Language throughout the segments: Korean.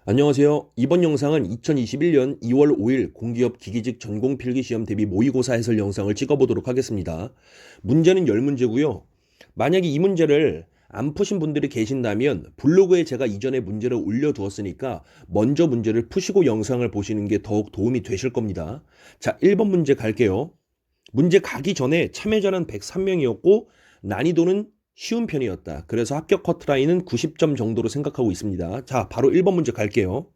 안녕하세요. 이번 영상은 2021년 2월 5일 공기업 기기직 전공 필기시험 대비 모의고사 해설 영상을 찍어보도록 하겠습니다. 문제는 10문제고요. 만약에 이 문제를 안 푸신 분들이 계신다면 블로그에 제가 이전에 문제를 올려두었으니까 먼저 문제를 푸시고 영상을 보시는 게 더욱 도움이 되실 겁니다. 자, 1번 문제 갈게요. 문제 가기 전에 참여자는 103명이었고 난이도는 쉬운 편이었다. 그래서 합격 커트라인은 90점 정도로 생각하고 있습니다. 자, 바로 1번 문제 갈게요.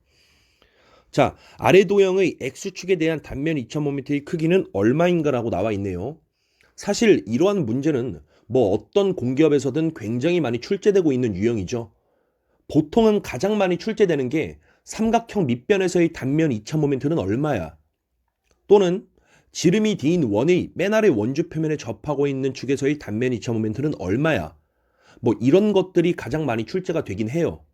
자, 아래 도형의 X축에 대한 단면 2000모멘트의 크기는 얼마인가라고 나와 있네요. 사실 이러한 문제는 뭐 어떤 공기업에서든 굉장히 많이 출제되고 있는 유형이죠. 보통은 가장 많이 출제되는 게 삼각형 밑변에서의 단면 2000모멘트는 얼마야? 또는 지름이 D인 원의 맨 아래 원주 표면에 접하고 있는 축에서의 단면 2000모멘트는 얼마야? 뭐 이런 것들이 가장 많이 출제가 되긴 해요.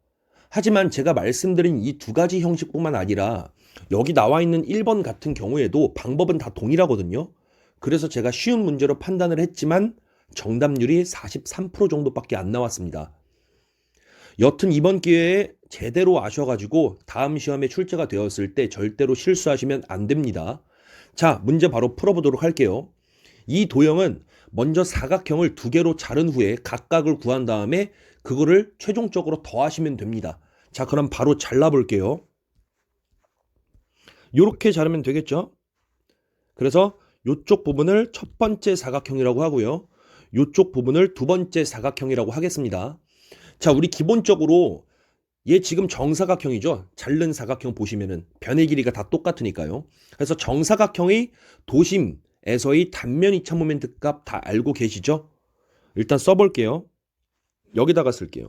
하지만 제가 말씀드린 이 두 가지 형식뿐만 아니라 여기 나와 있는 1번 같은 경우에도 방법은 다 동일하거든요. 그래서 제가 쉬운 문제로 판단을 했지만 정답률이 43% 정도밖에 안 나왔습니다. 여튼 이번 기회에 제대로 아셔가지고 다음 시험에 출제가 되었을 때 절대로 실수하시면 안 됩니다. 자, 문제 바로 풀어보도록 할게요. 이 도형은 먼저 사각형을 두 개로 자른 후에 각각을 구한 다음에 그거를 최종적으로 더하시면 됩니다. 자, 그럼 바로 잘라볼게요. 이렇게 자르면 되겠죠? 그래서 이쪽 부분을 첫 번째 사각형이라고 하고요. 이쪽 부분을 두 번째 사각형이라고 하겠습니다. 자, 우리 기본적으로 얘 지금 정사각형이죠. 자른 사각형 보시면은 변의 길이가 다 똑같으니까요. 그래서 정사각형의 도심에서의 단면 2000모멘트 값 다 알고 계시죠? 일단 써볼게요. 여기다가 쓸게요.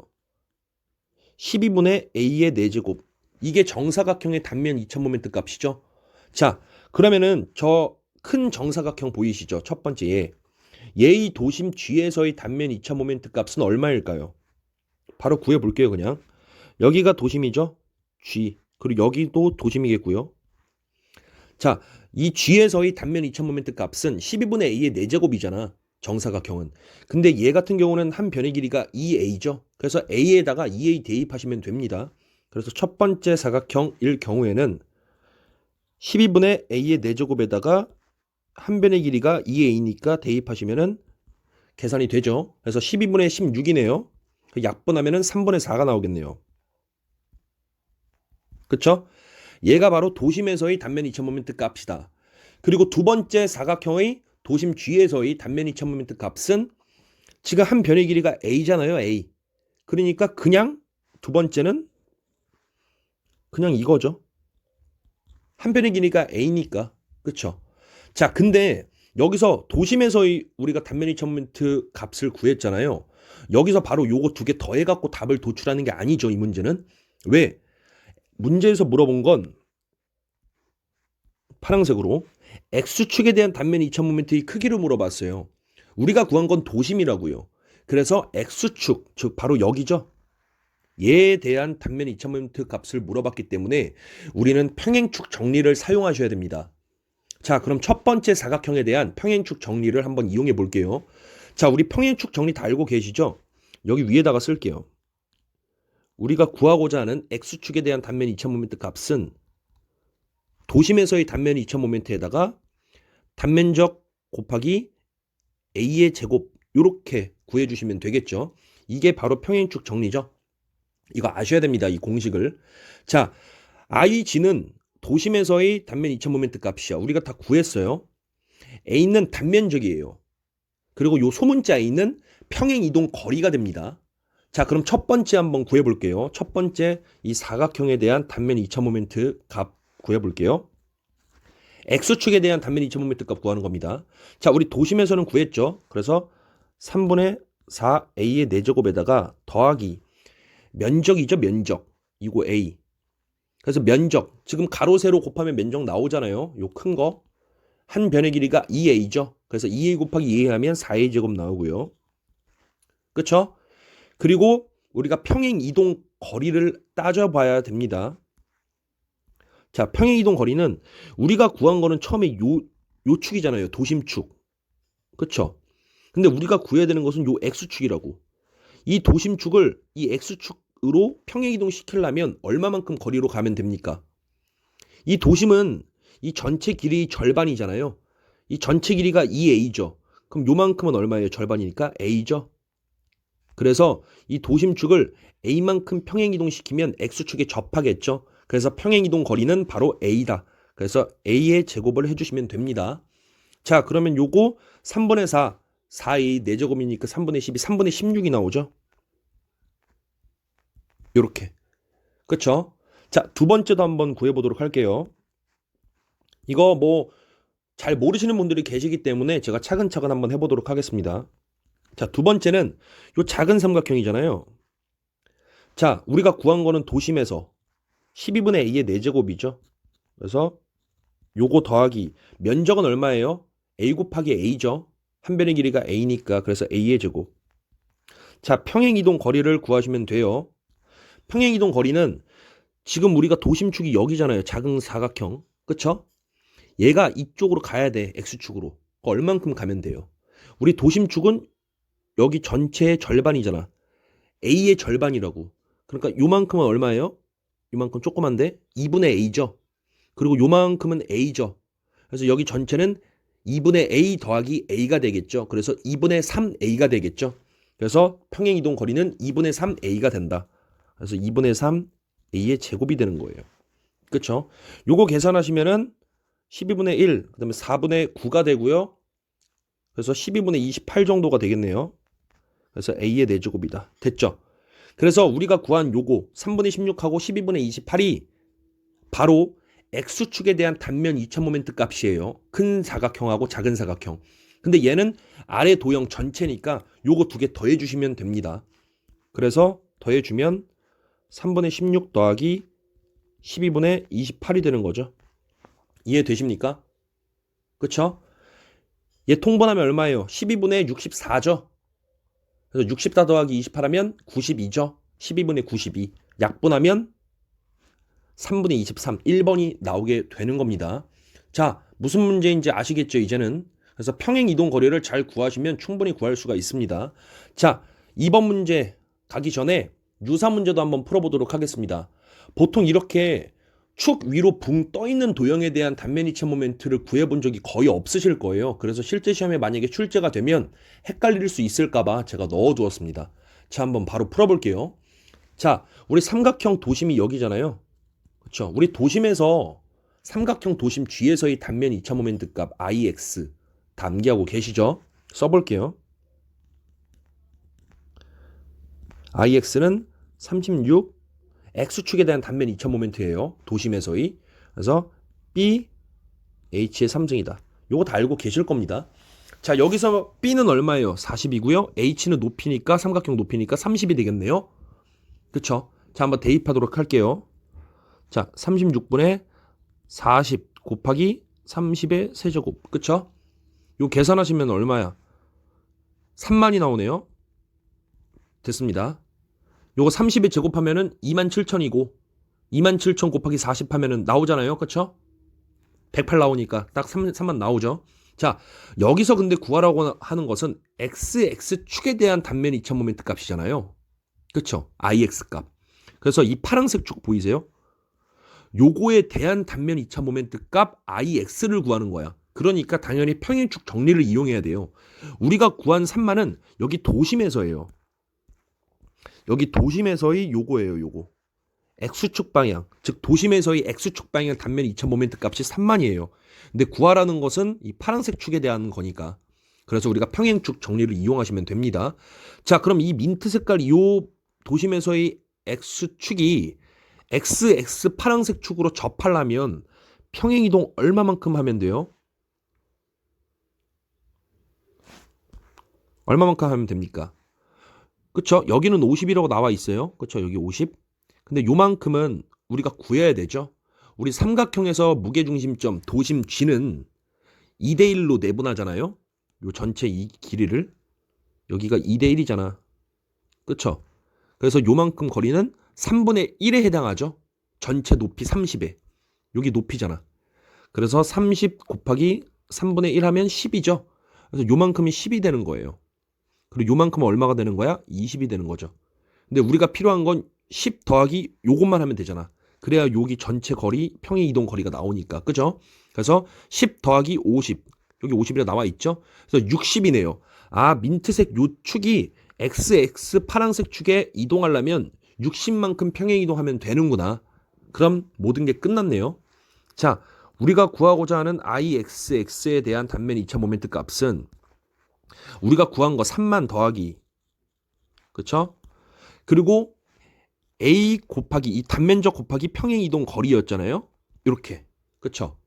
12분의 A의 4제곱. 이게 정사각형의 단면 2000모멘트 값이죠. 자, 그러면은 저 큰 정사각형 보이시죠? 첫 번째 얘. 얘의 도심 G에서의 단면 2000모멘트 값은 얼마일까요? 바로 구해볼게요, 그냥. 여기가 도심이죠? G. 그리고 여기도 도심이겠고요. 자, 이 G에서의 단면 2000모멘트 값은 12분의 A의 4제곱이잖아. 정사각형은. 근데 얘 같은 경우는 한 변의 길이가 2A죠. 그래서 A에다가 2A 대입하시면 됩니다. 그래서 첫 번째 사각형일 경우에는 12분의 A의 4제곱에다가 한 변의 길이가 2A니까 대입하시면은 계산이 되죠. 그래서 12분의 16이네요. 약분하면은 3분의 4가 나오겠네요. 그쵸? 얘가 바로 도심에서의 단면 2000모멘트 값이다. 그리고 두 번째 사각형의 도심 G에서의 단면 2000모멘트 값은 지금 한 변의 길이가 A잖아요. A. 그러니까 그냥 두 번째는 그냥 이거죠. 한 변의 길이가 A니까. 그쵸? 자, 근데 여기서 도심에서의 우리가 단면 2000모멘트 값을 구했잖아요. 여기서 바로 요거 두 개 더해갖고 답을 도출하는 게 아니죠. 이 문제는. 왜? 문제에서 물어본 건 파란색으로 X축에 대한 단면 2000모멘트의 크기를 물어봤어요. 우리가 구한 건 도심이라고요. 그래서 X축, 즉 바로 여기죠. 얘에 대한 단면 2000모멘트 값을 물어봤기 때문에 우리는 평행축 정리를 사용하셔야 됩니다. 자, 그럼 첫 번째 사각형에 대한 평행축 정리를 한번 이용해 볼게요. 자, 우리 평행축 정리 다 알고 계시죠? 여기 위에다가 쓸게요. 우리가 구하고자 하는 X축에 대한 단면 2000모멘트 값은 도심에서의 단면 2000모멘트에다가 단면적 곱하기 A의 제곱 이렇게 구해주시면 되겠죠. 이게 바로 평행축 정리죠. 이거 아셔야 됩니다. 이 공식을. 자, IG는 도심에서의 단면 2000모멘트 값이야. 우리가 다 구했어요. A는 단면적이에요. 그리고 요 소문자 A는 평행 이동 거리가 됩니다. 자, 그럼 첫 번째 한번 구해볼게요. 첫 번째 이 사각형에 대한 단면 2000모멘트 값 구해볼게요. X축에 대한 단면 2000모멘트 값 구하는 겁니다. 자, 우리 도심에서는 구했죠. 그래서 3분의 4A의 4제곱에다가 더하기 면적이죠. 면적. 이거 A. 그래서 면적. 지금 가로 세로 곱하면 면적 나오잖아요. 요 큰 거. 한 변의 길이가 2A죠. 그래서 2A 곱하기 2A 하면 4A 제곱 나오고요. 그쵸? 그리고 우리가 평행 이동 거리를 따져봐야 됩니다. 자, 평행 이동 거리는 우리가 구한 거는 처음에 요 축이잖아요. 도심축. 그쵸? 근데 우리가 구해야 되는 것은 요 X축이라고. 이 도심축을 이 X축 방향으로 평행이동 시키려면 얼마만큼 거리로 가면 됩니까? 이 도심은 이 전체 길이 절반이잖아요. 이 전체 길이가 2a죠. 그럼 요만큼은 얼마예요? 절반이니까 a죠. 그래서 이 도심축을 a만큼 평행이동시키면 x축에 접하겠죠. 그래서 평행이동 거리는 바로 a다. 그래서 a의 제곱을 해주시면 됩니다. 자, 그러면 요거 3분의 4, 4a 4제곱이니까 3분의 12, 3분의 16이 나오죠. 요렇게. 그쵸? 자, 두 번째도 한번 구해보도록 할게요. 이거 뭐 잘 모르시는 분들이 계시기 때문에 제가 차근차근 한번 해보도록 하겠습니다. 자, 두 번째는 요 작은 삼각형이잖아요. 자, 우리가 구한 거는 도심에서 12분의 a의 4제곱이죠. 그래서 요거 더하기 면적은 얼마예요? a 곱하기 a죠. 한 변의 길이가 a니까 그래서 a의 제곱. 자, 평행이동 거리를 구하시면 돼요. 평행이동 거리는 지금 우리가 도심축이 여기잖아요. 작은 사각형. 그쵸? 얘가 이쪽으로 가야 돼. x축으로. 얼만큼 가면 돼요? 우리 도심축은 여기 전체의 절반이잖아. a의 절반이라고. 그러니까 요만큼은 얼마예요? 요만큼 조그만데 2분의 a죠. 그리고 요만큼은 a죠. 그래서 여기 전체는 2분의 a 더하기 a가 되겠죠. 그래서 2분의 3a가 되겠죠. 그래서 평행이동 거리는 2분의 3a가 된다. 그래서 2분의 3a의 제곱이 되는 거예요. 그쵸? 요거 계산하시면은 12분의 1, 그 다음에 4분의 9가 되고요. 그래서 12분의 28 정도가 되겠네요. 그래서 a의 4제곱이다. 됐죠? 그래서 우리가 구한 요거 3분의 16하고 12분의 28이 바로 x축에 대한 단면 2,000모멘트 값이에요. 큰 사각형하고 작은 사각형. 근데 얘는 아래 도형 전체니까 요거 두 개 더해주시면 됩니다. 그래서 더해주면 3분의 16 더하기 12분의 28이 되는 거죠. 이해되십니까? 그쵸? 얘 통분하면 얼마예요? 12분의 64죠? 그래서 64 더하기 28하면 92죠? 12분의 92. 약분하면 3분의 23, 1번이 나오게 되는 겁니다. 자, 무슨 문제인지 아시겠죠, 이제는? 그래서 평행이동 거리를 잘 구하시면 충분히 구할 수가 있습니다. 자, 2번 문제 가기 전에 유사 문제도 한번 풀어보도록 하겠습니다. 보통 이렇게 축 위로 붕 떠있는 도형에 대한 단면 이체 모멘트를 구해본 적이 거의 없으실 거예요. 그래서 실제 시험에 만약에 출제가 되면 헷갈릴 수 있을까봐 제가 넣어두었습니다. 자, 한번 바로 풀어볼게요. 자, 우리 삼각형 도심이 여기잖아요. 그렇죠? 우리 도심에서 삼각형 도심 G에서의 단면 2차 모멘트 값 IX 다 암기하고 계시죠? 써볼게요. IX는 36 X축에 대한 단면 2차 모멘트예요. 도심에서의. 그래서 B, H의 3승이다. 요거 다 알고 계실 겁니다. 자, 여기서 B는 얼마예요? 40이고요. H는 높이니까 삼각형 높이니까 30이 되겠네요. 그쵸? 자, 한번 대입하도록 할게요. 자, 36분의 40 곱하기 30의 세제곱. 그쵸? 요 계산하시면 얼마야? 3만이 나오네요. 됐습니다. 요거 30에 제곱하면은 27,000이고 27,000 곱하기 40 하면은 나오잖아요. 그쵸? 108 나오니까 딱 3만 나오죠. 자, 여기서 근데 구하라고 하는 것은 x축에 대한 단면 2차 모멘트 값이잖아요. 그쵸? ix 값. 그래서 이 파란색 쭉 보이세요? 요거에 대한 단면 2차 모멘트 값 ix를 구하는 거야. 그러니까 당연히 평행축 정리를 이용해야 돼요. 우리가 구한 3만은 여기 도심에서예요. 여기 도심에서의 요거예요, 요거. x축 방향, 즉 도심에서의 x축 방향 단면 2차 모멘트 값이 3만이에요. 근데 구하라는 것은 이 파란색 축에 대한 거니까. 그래서 우리가 평행축 정리를 이용하시면 됩니다. 자, 그럼 이 민트 색깔 요 도심에서의 x축이 xx 파란색 축으로 접하려면 평행이동 얼마만큼 하면 돼요? 얼마만큼 하면 됩니까? 그쵸? 여기는 50이라고 나와 있어요. 그쵸? 여기 50. 근데 요만큼은 우리가 구해야 되죠. 우리 삼각형에서 무게중심점 도심 G는 2대1로 내분하잖아요. 요 전체 이 길이를. 여기가 2대1이잖아. 그쵸? 그래서 요만큼 거리는 3분의 1에 해당하죠. 전체 높이 30에. 여기 높이잖아. 그래서 30 곱하기 3분의 1 하면 10이죠. 그래서 요만큼이 10이 되는 거예요. 그리고 요만큼은 얼마가 되는 거야? 20이 되는 거죠. 근데 우리가 필요한 건 10 더하기 요것만 하면 되잖아. 그래야 여기 전체 거리, 평행 이동 거리가 나오니까. 그죠? 그래서 10 더하기 50. 여기 50이라 나와 있죠? 그래서 60이네요. 아, 민트색 요 축이 XX 파란색 축에 이동하려면 60만큼 평행 이동하면 되는구나. 그럼 모든 게 끝났네요. 자, 우리가 구하고자 하는 IXX에 대한 단면 2차 모멘트 값은 우리가 구한 거 3만 더하기. 그쵸? 그리고 A 곱하기 이 단면적 곱하기 평행 이동 거리였잖아요. 이렇게. 그쵸?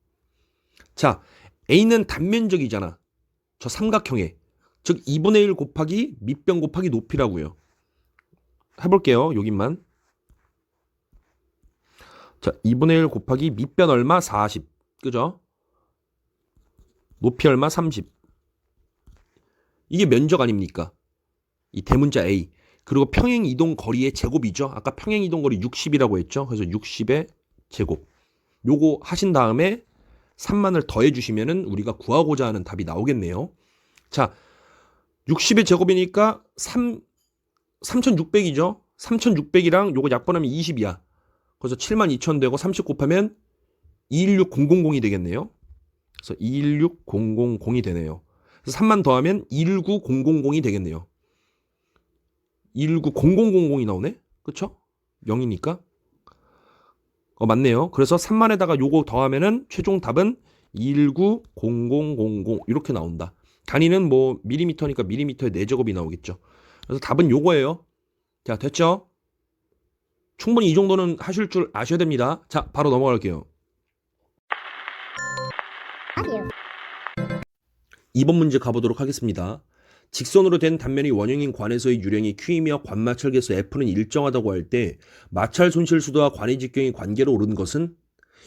자, A는 단면적이잖아. 저 삼각형에. 즉 2분의 1 곱하기 밑변 곱하기 높이라고요. 해볼게요. 여기만. 자, 2분의 1 곱하기 밑변 얼마? 40. 그죠? 높이 얼마? 30. 이게 면적 아닙니까? 이 대문자 A. 그리고 평행 이동 거리의 제곱이죠. 아까 평행 이동 거리 60이라고 했죠. 그래서 60의 제곱. 요거 하신 다음에 3만을 더해 주시면은 우리가 구하고자 하는 답이 나오겠네요. 자, 60의 제곱이니까 3600이죠. 3600이랑 요거 약분하면 20이야. 그래서 72,000 되고 30 곱하면 216000이 되겠네요. 그래서 216000이 되네요. 그래서 3만 더하면 19000이 되겠네요. 19000이 나오네? 그쵸? 0이니까. 맞네요. 그래서 3만에다가 요거 더하면은 최종 답은 19000 이렇게 나온다. 단위는 뭐 밀리미터니까 밀리미터의 4제곱이 나오겠죠. 그래서 답은 요거예요. 자, 됐죠? 충분히 이 정도는 하실 줄 아셔야 됩니다. 자, 바로 넘어갈게요. 2번 문제 가보도록 하겠습니다. 직선으로 된 단면이 원형인 관에서의 유량이 Q이며 관 마찰계수 F는 일정하다고 할 때 마찰 손실수도와 관의 직경이 관계로 오른 것은?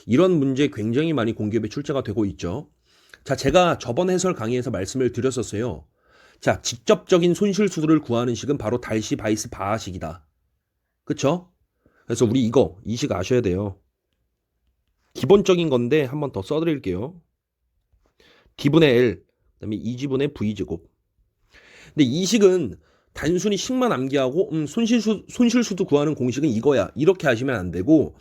이런 문제 굉장히 많이 공기업에 출제가 되고 있죠. 자, 제가 저번 해설 강의에서 말씀을 드렸었어요. 자, 직접적인 손실수도를 구하는 식은 바로 달시 바이스 바하식이다. 그쵸? 그래서 우리 이 식 아셔야 돼요. 기본적인 건데 한 번 더 써드릴게요. D분의 L, 그 다음에 2G분의 V제곱. 근데 이 식은 단순히 식만 암기하고 손실수도 구하는 공식은 이거야. 이렇게 하시면 안 되고,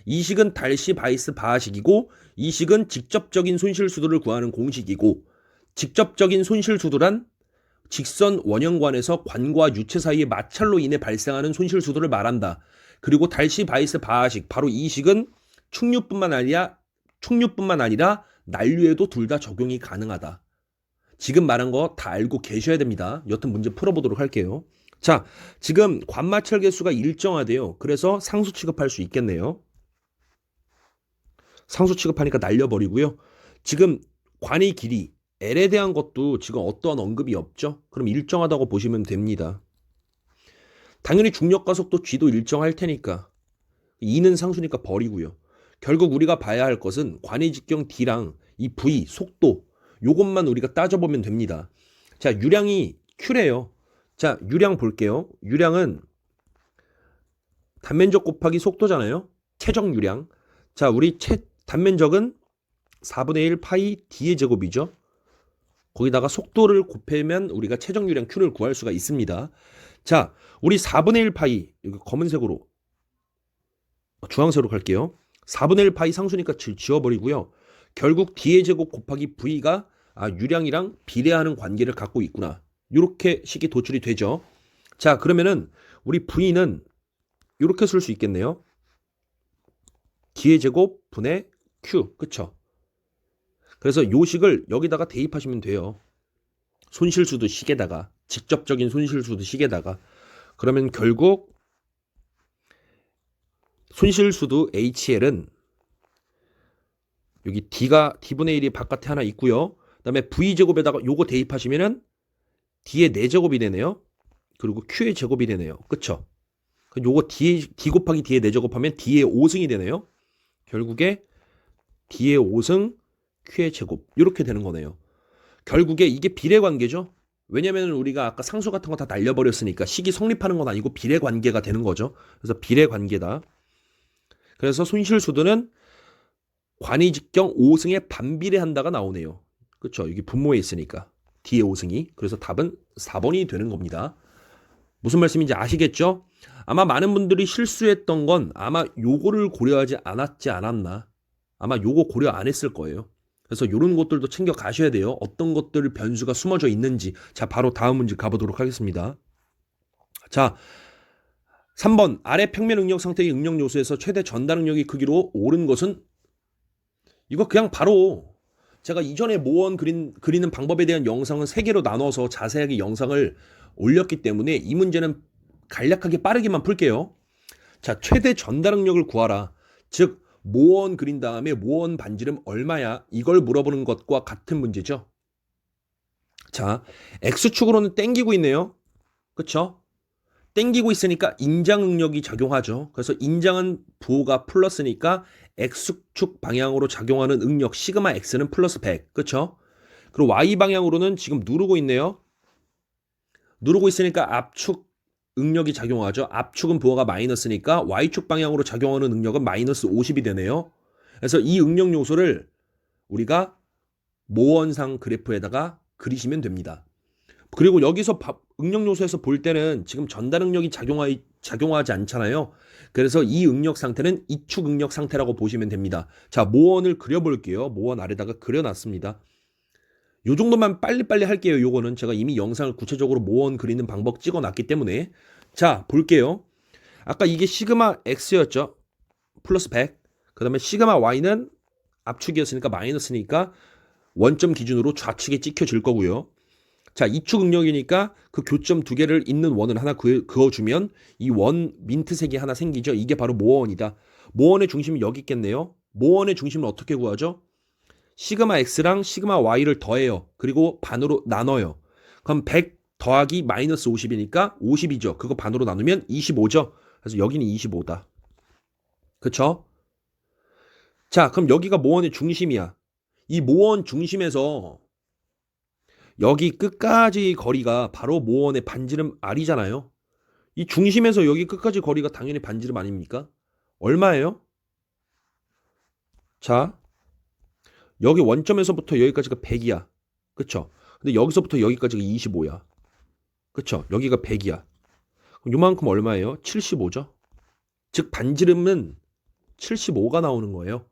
이 식은 달시 바이스 바하식이고, 이 식은 직접적인 손실수도를 구하는 공식이고, 직접적인 손실수도란 직선 원형관에서 관과 유체 사이의 마찰로 인해 발생하는 손실수도를 말한다. 그리고 달시 바이스 바하식, 바로 이 식은 충류뿐만 아니라 난류에도 둘 다 적용이 가능하다. 지금 말한 거 다 알고 계셔야 됩니다. 여튼 문제 풀어보도록 할게요. 자, 지금 관마찰 개수가 일정하대요. 그래서 상수 취급할 수 있겠네요. 상수 취급하니까 날려버리고요. 지금 관의 길이 L에 대한 것도 지금 어떠한 언급이 없죠. 그럼 일정하다고 보시면 됩니다. 당연히 중력과 속도 G도 일정할 테니까 2는 상수니까 버리고요. 결국 우리가 봐야 할 것은 관의 직경 D랑 이 V, 속도 요것만 우리가 따져보면 됩니다. 자, 유량이 Q래요. 자, 유량 볼게요. 유량은 단면적 곱하기 속도잖아요. 최적 유량. 자, 우리 단면적은 4분의 1 파이 D의 제곱이죠. 거기다가 속도를 곱하면 우리가 최적 유량 Q를 구할 수가 있습니다. 자, 우리 4분의 1 파이, 이거 검은색으로, 주황색으로 갈게요. 4분의 1 파이 상수니까 지워버리고요. 결국 D의 제곱 곱하기 V가 유량이랑 비례하는 관계를 갖고 있구나. 이렇게 식이 도출이 되죠. 자, 그러면은 우리 V는 이렇게 쓸 수 있겠네요. D의 제곱 분의 Q. 그쵸? 그래서 요 식을 여기다가 대입하시면 돼요. 손실수도 식에다가, 직접적인 손실수도 식에다가. 그러면 결국 손실수도 HL은 여기 D분의 1이 바깥에 하나 있고요. 그 다음에 V제곱에다가 요거 대입하시면은 D의 4제곱이 되네요. 그리고 Q의 제곱이 되네요. 그쵸? 요거 D 곱하기 D의 4제곱하면 D의 5승이 되네요. 결국에 D의 5승, Q의 제곱. 이렇게 되는 거네요. 결국에 이게 비례관계죠. 왜냐면 우리가 아까 상수 같은 거 다 날려버렸으니까 식이 성립하는 건 아니고 비례관계가 되는 거죠. 그래서 비례관계다. 그래서 손실수도는 관의 직경 5승에 반비례한다가 나오네요. 그렇죠? 여기 분모에 있으니까 D의 5승이. 그래서 답은 4번이 되는 겁니다. 무슨 말씀인지 아시겠죠? 아마 많은 분들이 실수했던 건 아마 요거를 고려하지 않았지 않았나. 아마 요거 고려 안 했을 거예요. 그래서 요런 것들도 챙겨 가셔야 돼요. 어떤 것들 변수가 숨어져 있는지. 자, 바로 다음 문제 가보도록 하겠습니다. 자, 3번 아래 평면 응력 상태의 응력 요소에서 최대 전달 응력의 크기로 옳은 것은 이거 그냥 바로 제가 이전에 모원 그리는 방법에 대한 영상은 3개로 나눠서 자세하게 영상을 올렸기 때문에 이 문제는 간략하게 빠르게만 풀게요. 자, 최대 전달 응력을 구하라. 즉 모원 그린 다음에 모원 반지름 얼마야? 이걸 물어보는 것과 같은 문제죠. 자, X축으로는 땡기고 있네요. 그쵸? 땡기고 있으니까 인장 응력이 작용하죠. 그래서 인장은 부호가 플러스니까 X축 방향으로 작용하는 응력 시그마 X는 플러스 100. 그쵸? 그리고 Y 방향으로는 지금 누르고 있네요. 누르고 있으니까 압축 응력이 작용하죠. 압축은 부호가 마이너스니까 Y축 방향으로 작용하는 응력은 마이너스 50이 되네요. 그래서 이 응력 요소를 우리가 모원상 그래프에다가 그리시면 됩니다. 그리고 여기서 응력 요소에서 볼 때는 지금 전달 응력이 작용하지 않잖아요. 그래서 이 응력 상태는 이축 응력 상태라고 보시면 됩니다. 자, 모원을 그려볼게요. 모원 아래다가 그려놨습니다. 요 정도만 빨리빨리 할게요. 요거는 제가 이미 영상을 구체적으로 모원 그리는 방법 찍어놨기 때문에. 자, 볼게요. 아까 이게 시그마 X였죠. 플러스 100. 그 다음에 시그마 Y는 압축이었으니까 마이너스니까 원점 기준으로 좌측에 찍혀질 거고요. 자, 이축 응력이니까 그 교점 두 개를 잇는 원을 하나 그어주면 이 원 민트색이 하나 생기죠. 이게 바로 모원이다. 모원의 중심이 여기 있겠네요. 모원의 중심을 어떻게 구하죠? 시그마 X랑 시그마 Y를 더해요. 그리고 반으로 나눠요. 그럼 100 더하기 마이너스 50이니까 50이죠. 그거 반으로 나누면 25죠. 그래서 여기는 25다. 그쵸? 자, 그럼 여기가 모원의 중심이야. 이 모원 중심에서 여기 끝까지 거리가 바로 모원의 반지름 R이잖아요. 이 중심에서 여기 끝까지 거리가 당연히 반지름 아닙니까? 얼마예요? 자, 여기 원점에서부터 여기까지가 100이야. 그쵸? 근데 여기서부터 여기까지가 25야. 그쵸? 여기가 100이야. 그럼 요만큼 얼마예요? 75죠? 즉 반지름은 75가 나오는 거예요.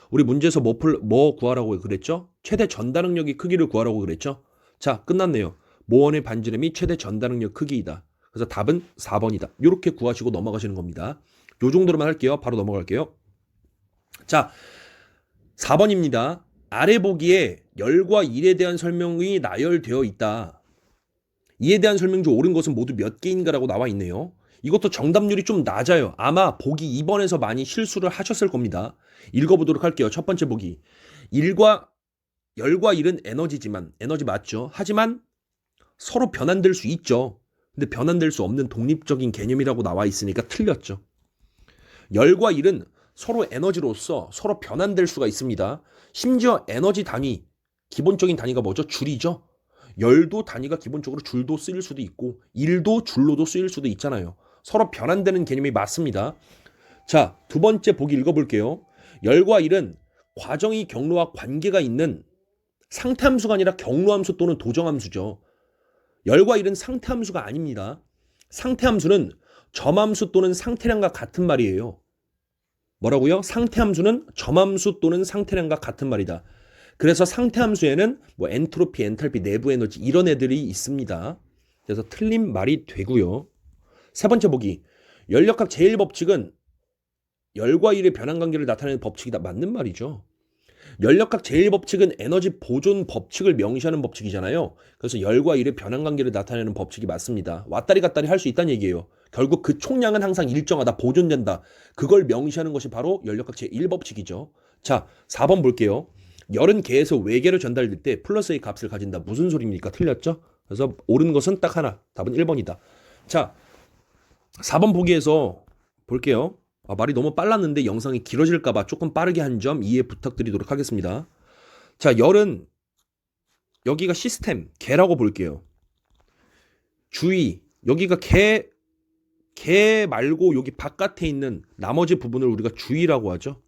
우리 문제에서 뭐 구하라고 그랬죠? 최대 전달 응력의 크기를 구하라고 그랬죠? 자, 끝났네요. 모원의 반지름이 최대 전달 응력 크기이다. 그래서 답은 4번이다. 이렇게 구하시고 넘어가시는 겁니다. 요 정도로만 할게요. 바로 넘어갈게요. 자, 4번입니다. 아래 보기에 열과 일에 대한 설명이 나열되어 있다. 이에 대한 설명 중 옳은 것은 모두 몇 개인가라고 나와 있네요. 이것도 정답률이 좀 낮아요. 아마 보기 2번에서 많이 실수를 하셨을 겁니다. 읽어보도록 할게요. 첫 번째 보기. 열과 일은 에너지지만, 에너지 맞죠? 하지만 서로 변환될 수 있죠. 근데 변환될 수 없는 독립적인 개념이라고 나와 있으니까 틀렸죠. 열과 일은 서로 에너지로서 서로 변환될 수가 있습니다. 심지어 에너지 단위, 기본적인 단위가 뭐죠? 줄이죠. 열도 단위가 기본적으로 줄도 쓰일 수도 있고 일도 줄로도 쓰일 수도 있잖아요. 서로 변환되는 개념이 맞습니다. 자, 두 번째 보기 읽어볼게요. 열과 일은 과정의 경로와 관계가 있는 상태함수가 아니라 경로함수 또는 도정함수죠. 열과 일은 상태함수가 아닙니다. 상태함수는 점함수 또는 상태량과 같은 말이에요. 뭐라고요? 상태함수는 점함수 또는 상태량과 같은 말이다. 그래서 상태함수에는 뭐 엔트로피, 엔탈피, 내부 에너지 이런 애들이 있습니다. 그래서 틀린 말이 되고요. 세 번째 보기. 열역학 제1법칙은 열과 일의 변환 관계를 나타내는 법칙이다. 맞는 말이죠. 열역학 제1법칙은 에너지 보존 법칙을 명시하는 법칙이잖아요. 그래서 열과 일의 변환 관계를 나타내는 법칙이 맞습니다. 왔다리 갔다리 할 수 있다는 얘기예요. 결국 그 총량은 항상 일정하다, 보존된다. 그걸 명시하는 것이 바로 열역학 제1법칙이죠. 자, 4번 볼게요. 열은 계에서 외계로 전달될 때 플러스의 값을 가진다. 무슨 소리입니까? 틀렸죠? 그래서 옳은 것은 딱 하나. 답은 1번이다. 자, 4번 보기에서 볼게요. 말이 너무 빨랐는데 영상이 길어질까봐 조금 빠르게 한 점 이해 부탁드리도록 하겠습니다. 자, 열은 여기가 시스템, 개라고 볼게요. 주의, 여기가 개 말고 여기 바깥에 있는 나머지 부분을 우리가 주의라고 하죠.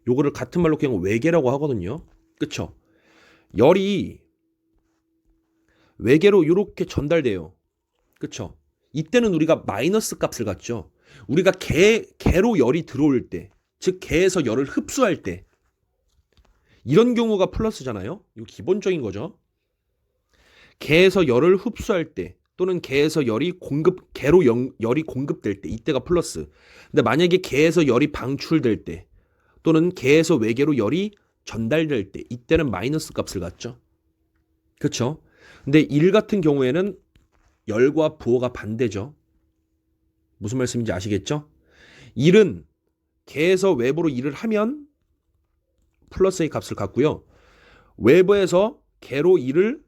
요거를 같은 말로 그냥 외계라고 하거든요. 그쵸? 열이 외계로 이렇게 전달돼요. 그쵸? 이때는 우리가 마이너스 값을 갖죠. 우리가 개로 열이 들어올 때, 즉 개에서 열을 흡수할 때 이런 경우가 플러스잖아요. 이거 기본적인 거죠. 개에서 열을 흡수할 때 또는 개에서 개로 열이 공급될 때 이때가 플러스. 근데 만약에 개에서 열이 방출될 때 또는 개에서 외계로 열이 전달될 때 이때는 마이너스 값을 갖죠. 그렇죠? 근데 일 같은 경우에는 열과 부호가 반대죠. 무슨 말씀인지 아시겠죠? 일은 개에서 외부로 일을 하면 플러스의 값을 갖고요. 외부에서 개로 일을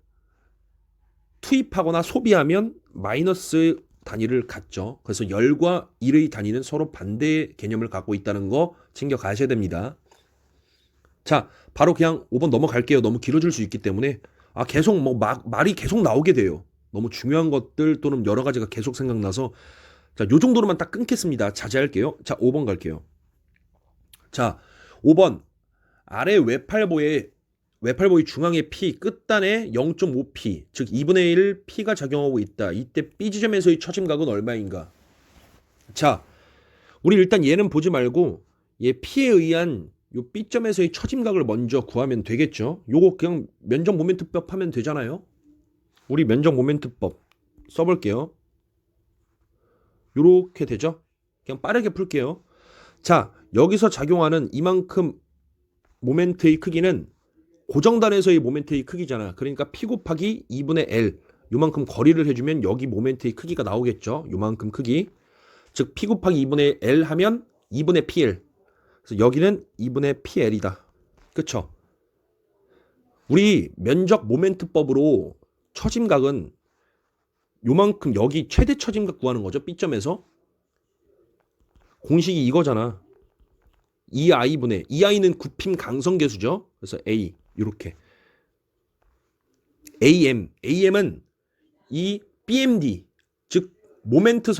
투입하거나 소비하면 마이너스 단위를 갖죠. 그래서 열과 일의 단위는 서로 반대의 개념을 갖고 있다는 거 챙겨 가셔야 됩니다. 자, 바로 그냥 5번 넘어갈게요. 너무 길어질 수 있기 때문에 계속 말이 계속 나오게 돼요. 너무 중요한 것들 또는 여러 가지가 계속 생각나서 자, 요 정도로만 딱 끊겠습니다. 자제할게요. 자, 5번 갈게요. 자, 5번 아래 외팔보의 중앙의 P 끝단에 0.5P 즉 2분의 1 P가 작용하고 있다. 이때 B 지점에서의 처짐각은 얼마인가? 자, 우리 일단 얘는 보지 말고 얘 P에 의한 요 B점에서의 처짐각을 먼저 구하면 되겠죠. 요거 그냥 면적 모멘트법 하면 되잖아요. 우리 면적 모멘트법 써볼게요. 요렇게 되죠. 그냥 빠르게 풀게요. 자, 여기서 작용하는 이만큼 모멘트의 크기는 고정단에서의 모멘트의 크기잖아. 그러니까 P 곱하기 2분의 L 요만큼 거리를 해주면 여기 모멘트의 크기가 나오겠죠. 요만큼 크기. 즉 P 곱하기 2분의 L 하면 2분의 PL. 그래서 여기는 2분의 PL이다. 그쵸? 우리 면적 모멘트법으로 처짐각은 요만큼 여기 최대 처짐각 구하는 거죠. B점에서. 공식이 이거잖아. 2i분의 2i는 굽힘 강성계수죠. 그래서 A 이렇게 AM은 이 BMD 즉 모멘트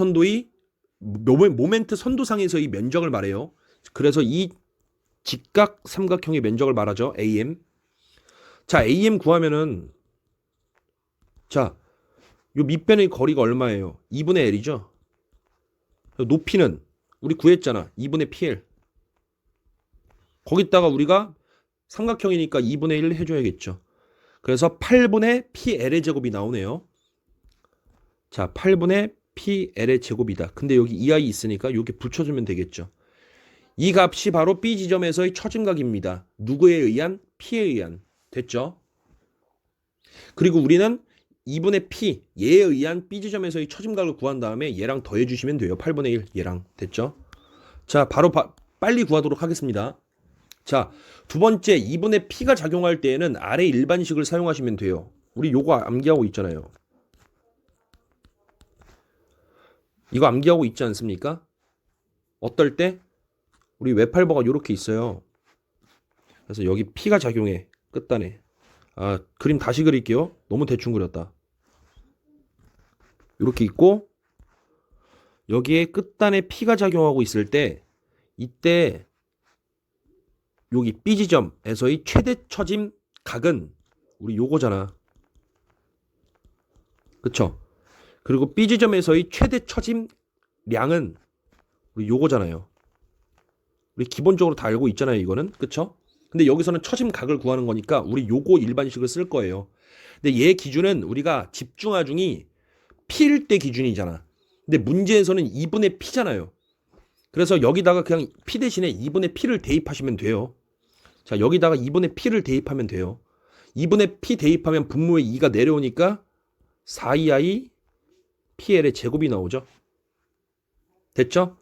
선도상에서의 면적을 말해요. 그래서 이 직각 삼각형의 면적을 말하죠. AM. 자, AM 구하면은 자, 요 밑변의 거리가 얼마예요? 2분의 L이죠. 높이는 우리 구했잖아. 2분의 PL. 거기다가 우리가 삼각형이니까 2분의 1 해줘야겠죠. 그래서 8분의 PL의 제곱이 나오네요. 자, 8분의 PL의 제곱이다. 근데 여기 2i 있으니까 이렇게 붙여주면 되겠죠. 이 값이 바로 B 지점에서의 처짐각입니다. 누구에 의한? P에 의한. 됐죠? 그리고 우리는 2분의 P, 얘에 의한 B 지점에서의 처짐각을 구한 다음에 얘랑 더해주시면 돼요. 8분의 1, 얘랑. 됐죠? 자, 바로 빨리 구하도록 하겠습니다. 자, 두 번째 2분의 P가 작용할 때에는 아래 일반식을 사용하시면 돼요. 우리 요거 암기하고 있잖아요. 이거 암기하고 있지 않습니까? 어떨 때? 우리 외팔버가 요렇게 있어요. 그래서 여기 P가 작용해. 끝단에. 그림 다시 그릴게요. 너무 대충 그렸다. 요렇게 있고 여기에 끝단에 P가 작용하고 있을 때 이때 여기 B 지점에서의 최대 처짐 각은 우리 요거잖아. 그쵸? 그리고 B 지점에서의 최대 처짐 량은 우리 요거잖아요. 우리 기본적으로 다 알고 있잖아요, 이거는. 그쵸? 근데 여기서는 처짐 각을 구하는 거니까 우리 요거 일반식을 쓸 거예요. 근데 얘 기준은 우리가 집중하중이 P일 때 기준이잖아. 근데 문제에서는 2분의 P잖아요. 그래서 여기다가 그냥 P 대신에 2분의 P를 대입하시면 돼요. 자, 여기다가 2분의 P를 대입하면 돼요. 2분의 P 대입하면 분모의 2가 내려오니까 4EI PL의 제곱이 나오죠. 됐죠?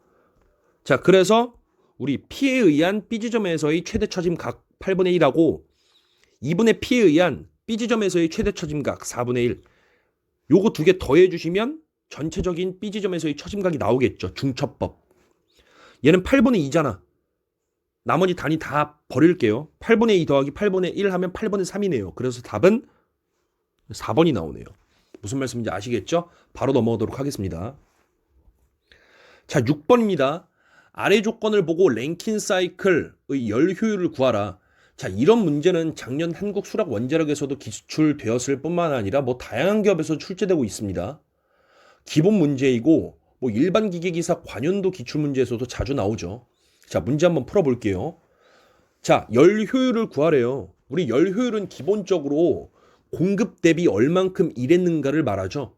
자, 그래서 우리 P에 의한 B 지점에서의 최대 처짐각 8분의 1하고 2분의 P에 의한 B 지점에서의 최대 처짐각 4분의 1 요거 두 개 더해 주시면 전체적인 B 지점에서의 처짐각이 나오겠죠. 중첩법. 얘는 8분의 2잖아. 나머지 단위 다 버릴게요. 8분의 2 더하기 8분의 1 하면 8분의 3이네요. 그래서 답은 4번이 나오네요. 무슨 말씀인지 아시겠죠? 바로 넘어가도록 하겠습니다. 자, 6번입니다. 아래 조건을 보고 랭킨 사이클의 열 효율을 구하라. 자, 이런 문제는 작년 한국 수학 원자력에서도 기출되었을 뿐만 아니라 다양한 기업에서 출제되고 있습니다. 기본 문제이고 뭐 일반 기계기사 관연도 기출문제에서도 자주 나오죠. 자, 문제 한번 풀어볼게요. 자, 열 효율을 구하래요. 우리 열 효율은 기본적으로 공급 대비 얼만큼 일했는가를 말하죠.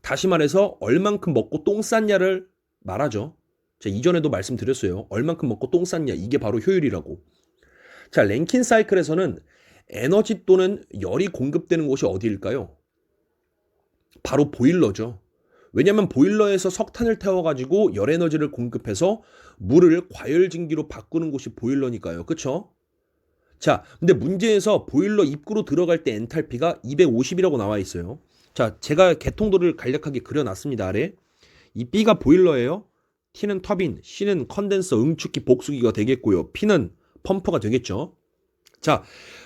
다시 말해서 얼만큼 먹고 똥 쌌냐를 말하죠. 자, 이전에도 말씀드렸어요. 얼만큼 먹고 똥 쌌냐, 이게 바로 효율이라고. 자, 랭킨 사이클에서는 에너지 또는 열이 공급되는 곳이 어디일까요? 바로 보일러죠. 왜냐면 보일러에서 석탄을 태워가지고 열 에너지를 공급해서 물을 과열진기로 바꾸는 곳이 보일러니까요. 그쵸? 자, 근데 문제에서 보일러 입구로 들어갈 때 엔탈피가 250이라고 나와 있어요. 자, 제가 개통도를 간략하게 그려놨습니다. 아래. 이 B가 보일러예요. T는 터빈, C는 컨덴서, 응축기, 복수기가 되겠고요. P는 펌프가 되겠죠. 자,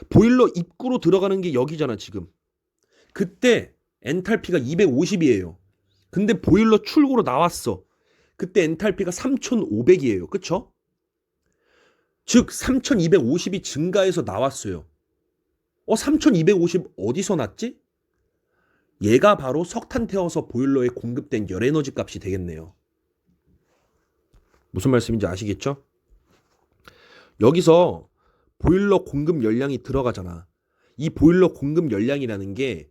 보일러 입구로 들어가는 게 여기잖아, 지금. 그때 엔탈피가 250이에요. 근데 보일러 출구로 나왔어. 그때 엔탈피가 3500이에요. 그쵸? 즉 3250이 증가해서 나왔어요. 3250 어디서 났지? 얘가 바로 석탄 태워서 보일러에 공급된 열에너지 값이 되겠네요. 무슨 말씀인지 아시겠죠? 여기서 보일러 공급 열량이 들어가잖아. 이 보일러 공급 열량이라는 게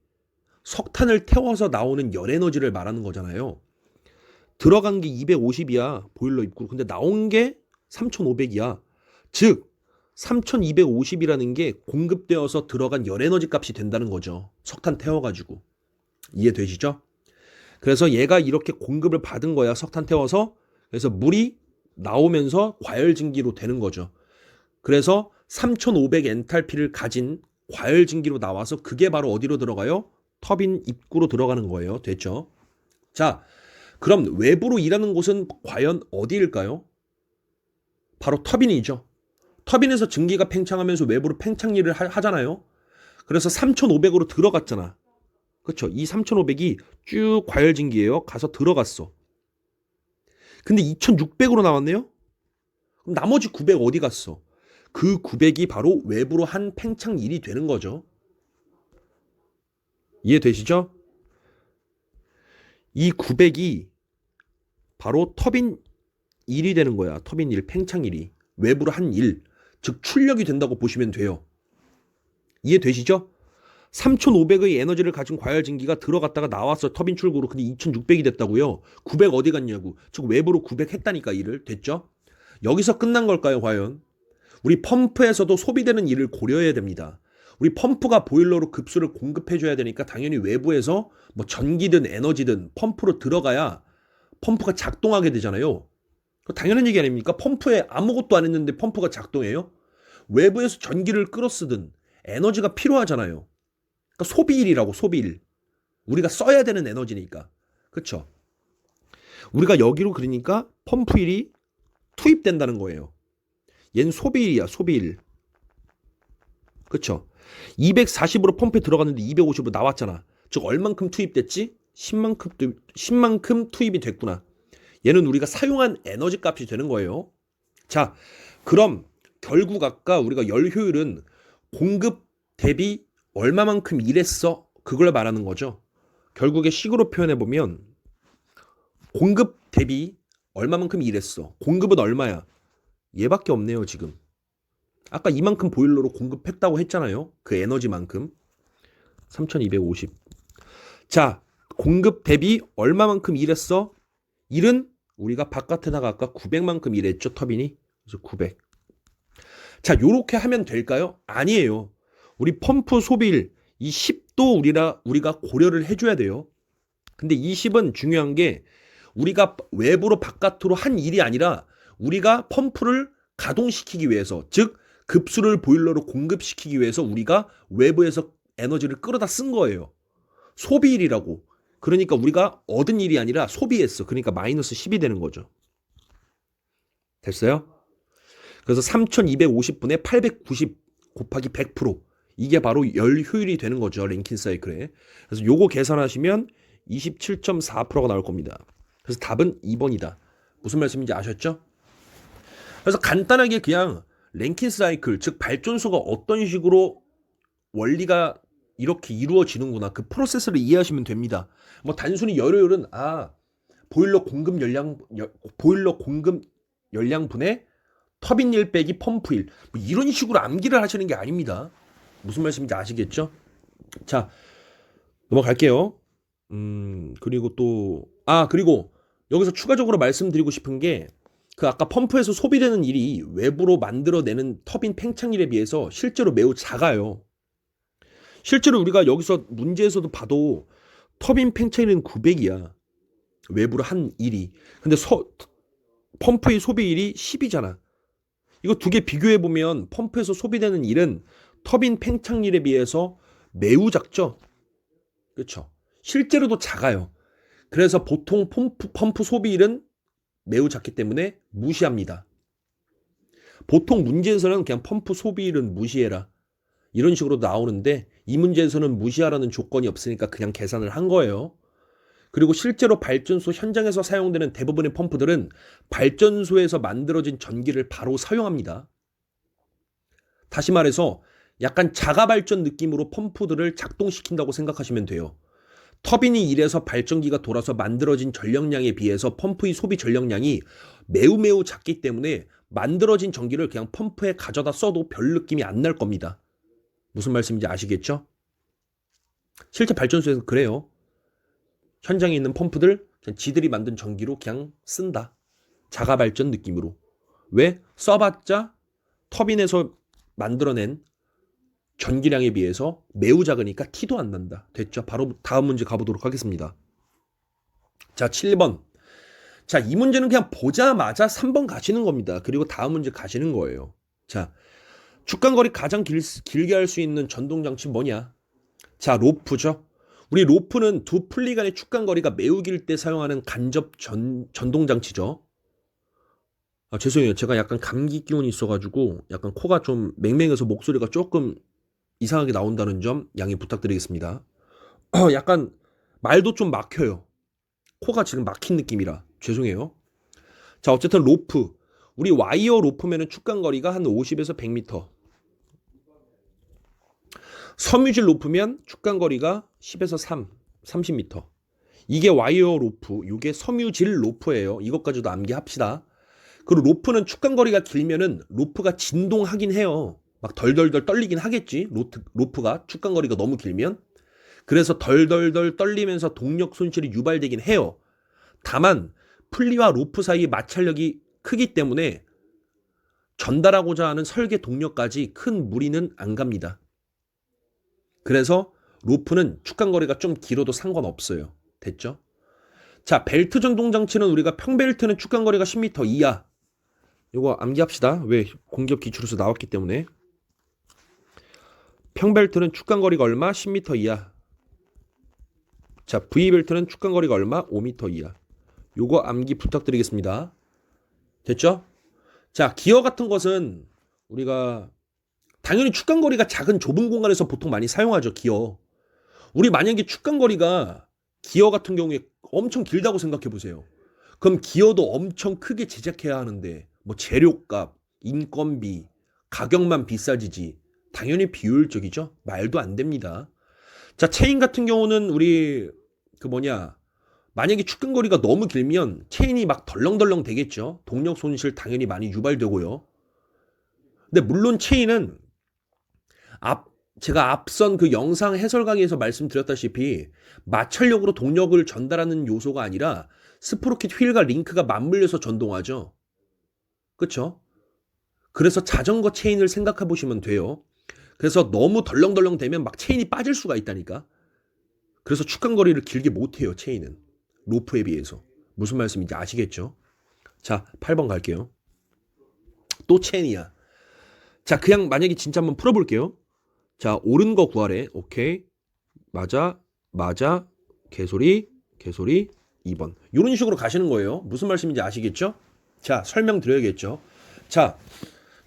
석탄을 태워서 나오는 열에너지를 말하는 거잖아요. 들어간 게 250이야. 보일러 입구로. 근데 나온 게 3500이야. 즉 3250이라는 게 공급되어서 들어간 열에너지 값이 된다는 거죠. 석탄 태워가지고. 이해되시죠? 그래서 얘가 이렇게 공급을 받은 거야. 석탄 태워서. 그래서 물이 나오면서 과열진기로 되는 거죠. 그래서 3500 엔탈피를 가진 과열진기로 나와서 그게 바로 어디로 들어가요? 터빈 입구로 들어가는 거예요. 됐죠? 자, 그럼 외부로 일하는 곳은 과연 어디일까요? 바로 터빈이죠. 터빈에서 증기가 팽창하면서 외부로 팽창 일을 하잖아요. 그래서 3500으로 들어갔잖아. 그렇죠? 이 3500이 쭉 과열진기예요. 가서 들어갔어. 근데 2600으로 나왔네요. 그럼 나머지 900 어디 갔어? 그 900이 바로 외부로 한 팽창 일이 되는 거죠. 이해되시죠? 이 900이 바로 터빈 1이 되는 거야. 터빈 1, 팽창 1이. 외부로 한 일, 즉 출력이 된다고 보시면 돼요. 이해되시죠? 3500의 에너지를 가진 과열진기가 들어갔다가 나왔어. 터빈 출구로. 근데 2600이 됐다고요. 900 어디 갔냐고. 즉 외부로 900 했다니까 일을. 됐죠? 여기서 끝난 걸까요 과연? 우리 펌프에서도 소비되는 일을 고려해야 됩니다. 우리 펌프가 보일러로 급수를 공급해줘야 되니까 당연히 외부에서 뭐 전기든 에너지든 펌프로 들어가야 펌프가 작동하게 되잖아요. 당연한 얘기 아닙니까? 펌프에 아무것도 안 했는데 펌프가 작동해요? 외부에서 전기를 끌어쓰든 에너지가 필요하잖아요. 그러니까 소비일이라고, 소비일. 우리가 써야 되는 에너지니까. 그쵸? 우리가 여기로 그러니까 펌프일이 투입된다는 거예요. 얘는 소비일이야, 소비일. 그쵸? 240으로 펌프에 들어갔는데 250으로 나왔잖아. 즉 얼만큼 투입됐지? 10만큼 투입이 됐구나. 얘는 우리가 사용한 에너지 값이 되는 거예요. 자, 그럼 결국 아까 우리가 열 효율은 공급 대비 얼마만큼 일했어? 그걸 말하는 거죠. 결국에 식으로 표현해 보면 공급 대비 얼마만큼 일했어? 공급은 얼마야? 얘밖에 없네요, 지금. 아까 이만큼 보일러로 공급했다고 했잖아요. 그 에너지만큼. 3250. 자, 공급 대비 얼마만큼 일했어? 일은 우리가 바깥에다가 아까 900만큼 일했죠, 터빈이. 그래서 900. 자, 요렇게 하면 될까요? 아니에요. 우리 펌프 소비일 이 10도 우리가 고려를 해줘야 돼요. 근데 이 10은 중요한 게 우리가 외부로 바깥으로 한 일이 아니라 우리가 펌프를 가동시키기 위해서, 즉 급수를 보일러로 공급시키기 위해서 우리가 외부에서 에너지를 끌어다 쓴 거예요. 소비일이라고. 그러니까 우리가 얻은 일이 아니라 소비했어. 그러니까 마이너스 10이 되는 거죠. 됐어요? 그래서 3250분의 890 곱하기 100%. 이게 바로 열 효율이 되는 거죠. 랭킨 사이클에. 그래서 요거 계산하시면 27.4%가 나올 겁니다. 그래서 답은 2번이다. 무슨 말씀인지 아셨죠? 그래서 간단하게 그냥 랭킨 사이클, 즉 발전소가 어떤 식으로 원리가 이렇게 이루어지는구나. 그 프로세스를 이해하시면 됩니다. 뭐 단순히 열효율은 보일러 공급 열량분의 터빈 일 빼기 펌프 일, 뭐 이런 식으로 암기를 하시는 게 아닙니다. 무슨 말씀인지 아시겠죠? 자, 넘어갈게요. 그리고 여기서 추가적으로 말씀드리고 싶은 게, 그 아까 펌프에서 소비되는 일이 외부로 만들어내는 터빈 팽창일에 비해서 실제로 매우 작아요. 실제로 우리가 여기서 문제에서도 봐도 터빈 팽창일은 900이야. 외부로 한 일이. 근데 펌프의 소비일이 10이잖아. 이거 두 개 비교해 보면 펌프에서 소비되는 일은 터빈 팽창일에 비해서 매우 작죠. 그렇죠. 실제로도 작아요. 그래서 보통 펌프 소비일은 매우 작기 때문에 무시합니다. 보통 문제에서는 그냥 펌프 소비일은 무시해라, 이런 식으로 나오는데, 이 문제에서는 무시하라는 조건이 없으니까 그냥 계산을 한 거예요. 그리고 실제로 발전소 현장에서 사용되는 대부분의 펌프들은 발전소에서 만들어진 전기를 바로 사용합니다. 다시 말해서 약간 자가 발전 느낌으로 펌프들을 작동시킨다고 생각하시면 돼요. 터빈이 일해서 발전기가 돌아서 만들어진 전력량에 비해서 펌프의 소비 전력량이 매우 작기 때문에 만들어진 전기를 그냥 펌프에 가져다 써도 별 느낌이 안 날 겁니다. 무슨 말씀인지 아시겠죠? 실제 발전소에서 그래요. 현장에 있는 펌프들 그냥 지들이 만든 전기로 그냥 쓴다. 자가 발전 느낌으로. 왜? 써봤자 터빈에서 만들어낸 전기량에 비해서 매우 작으니까 티도 안 난다. 됐죠? 바로 다음 문제 가보도록 하겠습니다. 자, 7번. 자, 이 문제는 그냥 보자마자 3번 가시는 겁니다. 그리고 다음 문제 가시는 거예요. 자, 축간거리 가장 길게 할 수 있는 전동장치 뭐냐? 자, 로프죠. 우리 로프는 두 풀리 간의 축간거리가 매우 길 때 사용하는 간접 전동장치죠. 죄송해요. 제가 약간 감기 기운이 있어가지고 약간 코가 좀 맹맹해서 목소리가 조금 이상하게 나온다는 점 양해 부탁드리겠습니다. 약간 말도 좀 막혀요. 코가 지금 막힌 느낌이라 죄송해요. 자, 어쨌든 로프. 우리 와이어 로프면은 축간거리가 한 50에서 100m. 섬유질 로프면 축간거리가 10에서 30m. 이게 와이어 로프, 이게 섬유질 로프예요. 이것까지도 암기합시다. 그리고 로프는 축간거리가 길면은 로프가 진동하긴 해요. 막 덜덜덜 떨리긴 하겠지. 로프가 축간거리가 너무 길면. 그래서 덜덜덜 떨리면서 동력 손실이 유발되긴 해요. 다만 풀리와 로프 사이의 마찰력이 크기 때문에 전달하고자 하는 설계 동력까지 큰 무리는 안 갑니다. 그래서 로프는 축간거리가 좀 길어도 상관없어요. 됐죠? 자, 벨트 전동장치는 우리가 평벨트는 축간거리가 10m 이하. 이거 암기합시다. 왜? 공기업 기출에서 나왔기 때문에. 평벨트는 축간거리가 얼마? 10m 이하. 자, V벨트는 축간거리가 얼마? 5m 이하. 요거 암기 부탁드리겠습니다. 됐죠? 자, 기어 같은 것은 우리가 당연히 축간거리가 작은 좁은 공간에서 보통 많이 사용하죠. 기어. 우리 만약에 축간거리가 기어 같은 경우에 엄청 길다고 생각해 보세요. 그럼 기어도 엄청 크게 제작해야 하는데 뭐 재료값, 인건비, 가격만 비싸지지 당연히 비효율적이죠. 말도 안 됩니다. 자, 체인 같은 경우는 우리 만약에 축간거리가 너무 길면 체인이 막 덜렁덜렁 되겠죠. 동력 손실 당연히 많이 유발되고요. 근데 물론 체인은 제가 앞선 그 영상 해설 강의에서 말씀드렸다시피 마찰력으로 동력을 전달하는 요소가 아니라 스프로켓 휠과 링크가 맞물려서 전동하죠. 그쵸? 그래서 자전거 체인을 생각해 보시면 돼요. 그래서 너무 덜렁덜렁 되면 막 체인이 빠질 수가 있다니까. 그래서 축간거리를 길게 못해요. 체인은. 로프에 비해서. 무슨 말씀인지 아시겠죠? 자, 8번 갈게요. 또 체인이야. 자, 그냥 만약에 진짜 한번 풀어볼게요. 자, 옳은 거 구하래. 오케이. 맞아. 개소리. 2번. 이런 식으로 가시는 거예요. 무슨 말씀인지 아시겠죠? 자, 설명드려야겠죠. 자,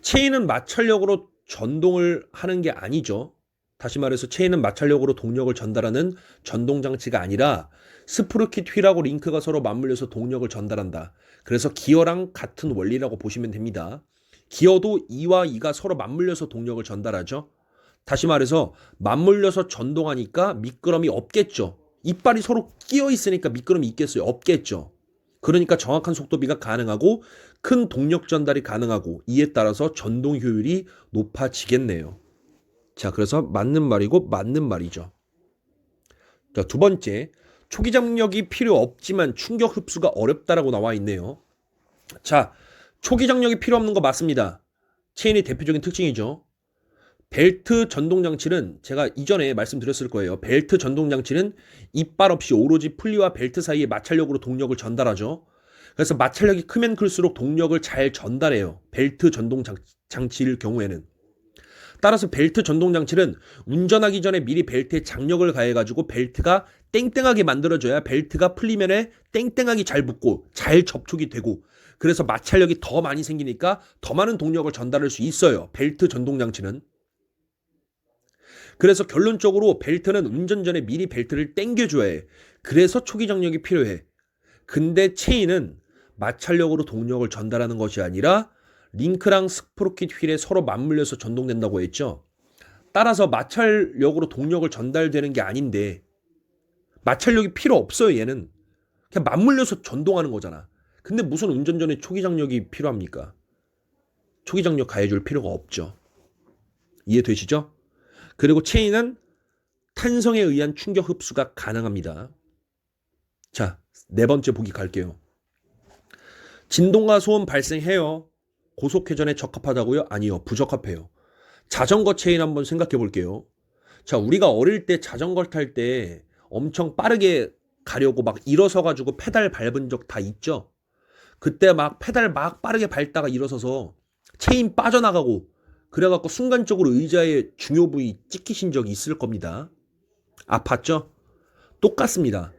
체인은 마찰력으로 전동을 하는 게 아니죠. 다시 말해서 체인은 마찰력으로 동력을 전달하는 전동장치가 아니라 스프로킷 휠하고 링크가 서로 맞물려서 동력을 전달한다. 그래서 기어랑 같은 원리라고 보시면 됩니다. 기어도 2와 2가 서로 맞물려서 동력을 전달하죠. 다시 말해서 맞물려서 전동하니까 미끄럼이 없겠죠. 이빨이 서로 끼어 있으니까 미끄럼이 있겠어요? 없겠죠. 그러니까 정확한 속도비가 가능하고 큰 동력 전달이 가능하고 이에 따라서 전동 효율이 높아지겠네요. 자, 그래서 맞는 말이고 맞는 말이죠. 자, 두 번째, 초기 장력이 필요 없지만 충격 흡수가 어렵다라고 나와 있네요. 자, 초기 장력이 필요 없는 거 맞습니다. 체인의 대표적인 특징이죠. 벨트 전동 장치는 제가 이전에 말씀드렸을 거예요. 벨트 전동 장치는 이빨 없이 오로지 풀리와 벨트 사이에 마찰력으로 동력을 전달하죠. 그래서 마찰력이 크면 클수록 동력을 잘 전달해요. 벨트 전동 장치일 경우에는. 따라서 벨트 전동 장치는 운전하기 전에 미리 벨트에 장력을 가해가지고 벨트가 땡땡하게 만들어져야 벨트가 풀리면에 땡땡하게 잘 붙고 잘 접촉이 되고 그래서 마찰력이 더 많이 생기니까 더 많은 동력을 전달할 수 있어요. 벨트 전동 장치는. 그래서 결론적으로 벨트는 운전 전에 미리 벨트를 당겨줘야 해. 그래서 초기 장력이 필요해. 근데 체인은 마찰력으로 동력을 전달하는 것이 아니라 링크랑 스프로킷 휠에 서로 맞물려서 전동된다고 했죠. 따라서 마찰력으로 동력을 전달되는 게 아닌데 마찰력이 필요 없어요. 얘는 그냥 맞물려서 전동하는 거잖아. 근데 무슨 운전 전에 초기 장력이 필요합니까? 초기 장력 가해줄 필요가 없죠. 이해되시죠? 그리고 체인은 탄성에 의한 충격 흡수가 가능합니다. 자, 네 번째 보기 갈게요. 진동과 소음 발생해요. 고속회전에 적합하다고요? 아니요, 부적합해요. 자전거 체인 한번 생각해 볼게요. 자, 우리가 어릴 때 자전거 탈 때 엄청 빠르게 가려고 막 일어서 가지고 페달 밟은 적 다 있죠? 그때 막 페달 막 빠르게 밟다가 일어서서 체인 빠져나가고 그래갖고 순간적으로 의자의 중요 부위 찍히신 적이 있을 겁니다. 아팠죠? 똑같습니다.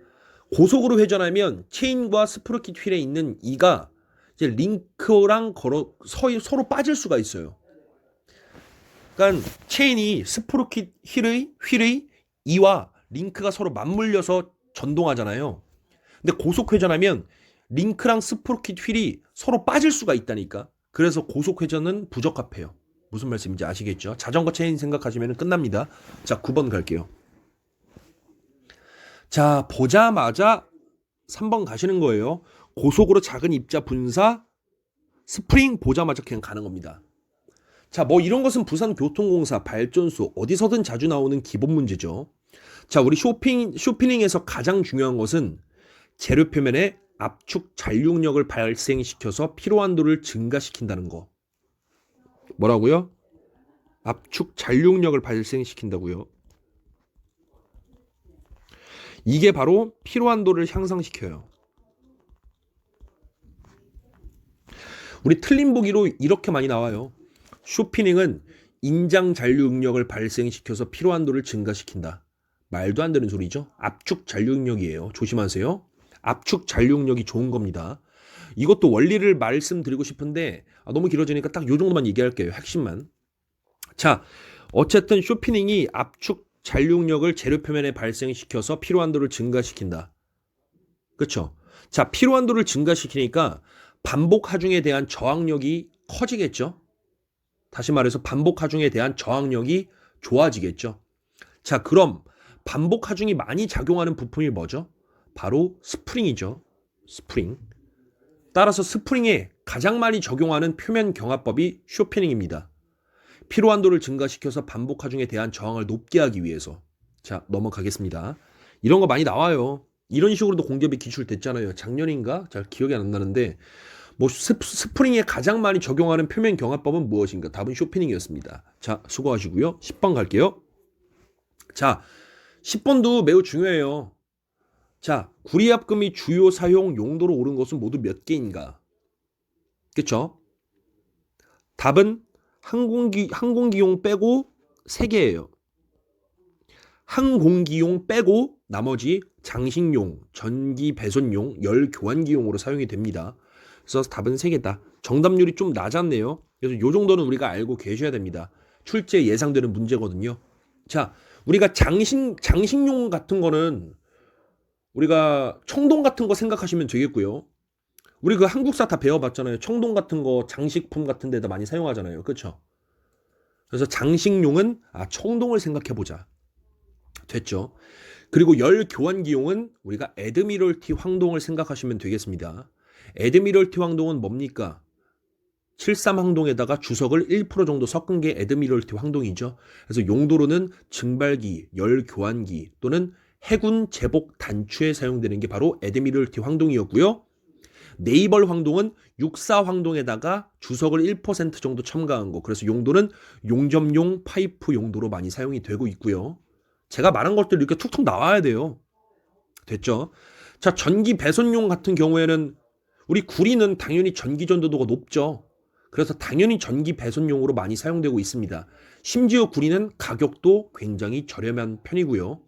고속으로 회전하면 체인과 스프로킷 휠에 있는 이가 이제 링크랑 서로 빠질 수가 있어요. 그러니까 체인이 스프로킷 휠의 이와 링크가 서로 맞물려서 전동하잖아요. 근데 고속 회전하면 링크랑 스프로킷 휠이 서로 빠질 수가 있다니까. 그래서 고속 회전은 부적합해요. 무슨 말씀인지 아시겠죠? 자전거 체인 생각하시면 끝납니다. 자, 9번 갈게요. 자, 보자마자 3번 가시는 거예요. 고속으로 작은 입자 분사, 스프링 보자마자 그냥 가는 겁니다. 자, 뭐 이런 것은 부산교통공사, 발전소, 어디서든 자주 나오는 기본 문제죠. 자, 우리 쇼피닝에서 가장 중요한 것은 재료 표면에 압축 잔륙력을 발생시켜서 피로한도를 증가시킨다는 거. 뭐라고요? 압축 잔륙력을 발생시킨다고요. 이게 바로 피로한도를 향상시켜요. 우리 틀린 보기로 이렇게 많이 나와요. 쇼피닝은 인장 잔류응력을 발생시켜서 피로한도를 증가시킨다. 말도 안 되는 소리죠. 압축 잔류응력이에요. 조심하세요. 압축 잔류응력이 좋은 겁니다. 이것도 원리를 말씀드리고 싶은데 너무 길어지니까 딱 요 정도만 얘기할게요. 핵심만. 자, 어쨌든 쇼피닝이 압축 잔류응력을 재료 표면에 발생시켜서 피로한도를 증가시킨다. 그렇죠? 자, 피로한도를 증가시키니까 반복 하중에 대한 저항력이 커지겠죠? 다시 말해서 반복 하중에 대한 저항력이 좋아지겠죠? 자, 그럼 반복 하중이 많이 작용하는 부품이 뭐죠? 바로 스프링이죠. 스프링. 따라서 스프링에 가장 많이 적용하는 표면 경화법이 쇼피닝입니다. 피로한도를 증가시켜서 반복 하중에 대한 저항을 높게 하기 위해서. 자, 넘어가겠습니다. 이런 거 많이 나와요. 이런 식으로도 공기업이 기출됐잖아요. 작년인가? 잘 기억이 안 나는데 뭐 스프링에 가장 많이 적용하는 표면 경화법은 무엇인가? 답은 쇼피닝이었습니다. 자, 수고하시고요. 10번 갈게요. 자, 10번도 매우 중요해요. 자, 구리압금이 주요 사용 용도로 옳은 것은 모두 몇 개인가? 그쵸? 답은 항공기용 빼고 3개예요. 항공기용 빼고 나머지 장식용, 전기 배선용, 열 교환기용으로 사용이 됩니다. 그래서 답은 3개다. 정답률이 좀 낮았네요. 그래서 요 정도는 우리가 알고 계셔야 됩니다. 출제에 예상되는 문제거든요. 자, 우리가 장식용 같은 거는 우리가 청동 같은 거 생각하시면 되겠고요. 우리 그 한국사 다 배워봤잖아요. 청동 같은 거 장식품 같은 데다 많이 사용하잖아요. 그렇죠? 그래서 장식용은 청동을 생각해보자. 됐죠? 그리고 열 교환기용은 우리가 애드미럴티 황동을 생각하시면 되겠습니다. 애드미럴티 황동은 뭡니까? 73 황동에다가 주석을 1% 정도 섞은 게 애드미럴티 황동이죠. 그래서 용도로는 증발기, 열 교환기 또는 해군 제복 단추에 사용되는 게 바로 애드미럴티 황동이었고요. 네이벌 황동은 육사 황동에다가 주석을 1% 정도 첨가한 거. 그래서 용도는 용접용 파이프 용도로 많이 사용이 되고 있고요. 제가 말한 것들 이렇게 툭툭 나와야 돼요. 됐죠? 자, 전기 배선용 같은 경우에는 우리 구리는 당연히 전기 전도도가 높죠. 그래서 당연히 전기 배선용으로 많이 사용되고 있습니다. 심지어 구리는 가격도 굉장히 저렴한 편이고요.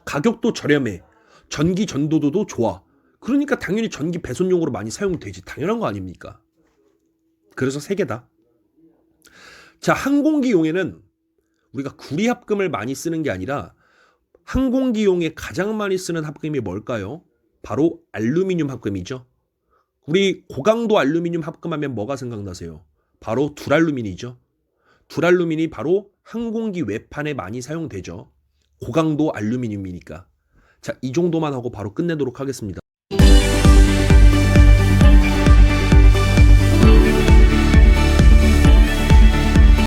가격도 저렴해. 전기 전도도도 좋아. 그러니까 당연히 전기 배선용으로 많이 사용되지. 당연한 거 아닙니까? 그래서 세 개다. 자, 항공기용에는 우리가 구리 합금을 많이 쓰는 게 아니라 항공기용에 가장 많이 쓰는 합금이 뭘까요? 바로 알루미늄 합금이죠. 우리 고강도 알루미늄 합금하면 뭐가 생각나세요? 바로 두랄루민이죠. 두랄루민이 바로 항공기 외판에 많이 사용되죠. 고강도 알루미늄이니까. 자, 이 정도만 하고 바로 끝내도록 하겠습니다.